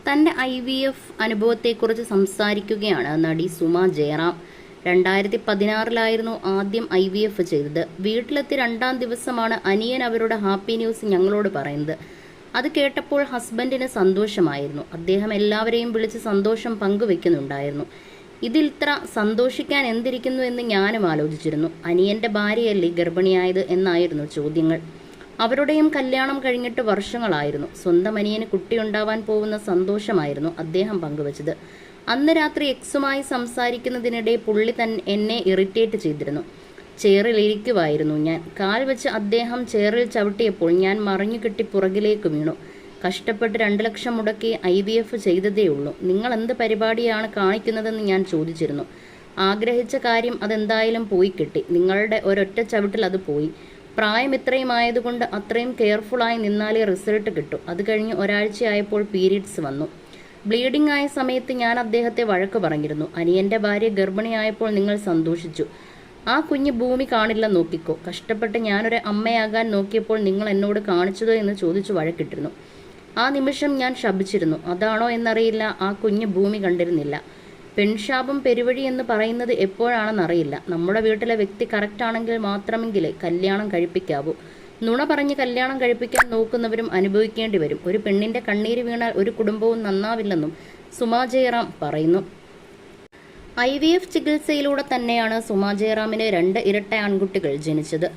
തന്റെ IVF അനുഭവത്തെക്കുറിച്ച് സംസാരിക്കുകയാണ് നടി സുമ ജയറാം. 2016 ആദ്യം IVF ചെയ്തത്. വീട്ടിലെത്തി 2-ാം ദിവസമാണ് അനിയൻ അവരുടെ ഹാപ്പി ന്യൂസ് ഞങ്ങളോട് പറയുന്നത്. അത് കേട്ടപ്പോൾ ഹസ്ബൻഡിന് സന്തോഷമായിരുന്നു. അദ്ദേഹം എല്ലാവരെയും വിളിച്ച് സന്തോഷം പങ്കുവെക്കുന്നുണ്ടായിരുന്നു. ഇതിൽ ഇത്ര സന്തോഷിക്കാൻ എന്തിരിക്കുന്നു എന്ന് ഞാനും ആലോചിച്ചിരുന്നു. അനിയന്റെ ഭാര്യയല്ലേ ഗർഭിണിയായത് എന്നായിരുന്നു ചോദ്യങ്ങൾ. അവരുടെയും കല്യാണം കഴിഞ്ഞിട്ട് വർഷങ്ങളായിരുന്നു. സ്വന്തം അനിയന് കുട്ടിയുണ്ടാവാൻ പോകുന്ന സന്തോഷമായിരുന്നു അദ്ദേഹം പങ്കുവച്ചത്. അന്ന് രാത്രി എക്സുമായി സംസാരിക്കുന്നതിനിടെ പുള്ളി എന്നെ ഇറിറ്റേറ്റ് ചെയ്തിരുന്നു. ചെയറിലിരിക്കുവായിരുന്നു ഞാൻ. കാൽ വെച്ച് അദ്ദേഹം ചെയറിൽ ചവിട്ടിയപ്പോൾ ഞാൻ മറിഞ്ഞു കെട്ടി പുറകിലേക്ക് വീണു. കഷ്ടപ്പെട്ട് 2 ലക്ഷം മുടക്കി IVF ചെയ്തതേ ഉള്ളൂ. നിങ്ങൾ എന്ത് പരിപാടിയാണ് കാണിക്കുന്നതെന്ന് ഞാൻ ചോദിച്ചിരുന്നു. ആഗ്രഹിച്ച കാര്യം അതെന്തായാലും പോയി കിട്ടി. നിങ്ങളുടെ ഒരൊറ്റ ചവിട്ടിൽ അത് പോയി. പ്രായം ഇത്രയും ആയതുകൊണ്ട് അത്രയും കെയർഫുള്ളായി നിന്നാലേ റിസൾട്ട് കിട്ടും. അത് കഴിഞ്ഞ് ഒരാഴ്ചയായപ്പോൾ പീരീഡ്സ് വന്നു. ബ്ലീഡിംഗ് ആയ സമയത്ത് ഞാൻ അദ്ദേഹത്തെ വഴക്ക് പറഞ്ഞിരുന്നു. അനിയന്റെ ഭാര്യ ഗർഭിണിയായപ്പോൾ നിങ്ങൾ സന്തോഷിച്ചു. ആ കുഞ്ഞ് ഭൂമി കാണില്ല നോക്കിക്കോ. കഷ്ടപ്പെട്ട് ഞാനൊരു അമ്മയാകാൻ നോക്കിയപ്പോൾ നിങ്ങൾ എന്നോട് കാണിച്ചതോ എന്ന് ചോദിച്ചു വഴക്കിട്ടിരുന്നു. ആ നിമിഷം ഞാൻ ശപിച്ചിരുന്നു. അതാണോ എന്നറിയില്ല, ആ കുഞ്ഞ് ഭൂമി കണ്ടിരുന്നില്ല. പെൺശാപം പെരുവഴി എന്ന് പറയുന്നത് എപ്പോഴാണെന്നറിയില്ല. നമ്മുടെ വീട്ടിലെ വ്യക്തി കറക്റ്റ് ആണെങ്കിൽ മാത്രമെങ്കിലേ കല്യാണം കഴിപ്പിക്കാവൂ. നുണ പറഞ്ഞ് കല്യാണം കഴിപ്പിക്കാൻ നോക്കുന്നവരും അനുഭവിക്കേണ്ടി വരും. ഒരു പെണ്ണിന്റെ കണ്ണീര് വീണാൽ ഒരു കുടുംബവും നന്നാവില്ലെന്നും സുമ ജയറാം പറയുന്നു. IVF ചികിത്സയിലൂടെ തന്നെയാണ് സുമ ജയറാമിന് 2 ഇരട്ട ആൺകുട്ടികൾ ജനിച്ചത്.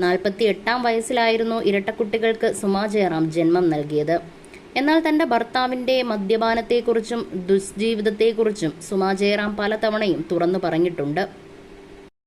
48-ാം വയസ്സിലായിരുന്നു ഇരട്ടക്കുട്ടികൾക്ക് സുമ ജയറാം ജന്മം നൽകിയത്. എന്നാൽ തന്റെ ഭർത്താവിന്റെ മദ്യപാനത്തെക്കുറിച്ചും ദുഷ്ജീവിതത്തെക്കുറിച്ചും സുമ ജയറാം പലതവണയും തുറന്നു പറഞ്ഞിട്ടുണ്ട്.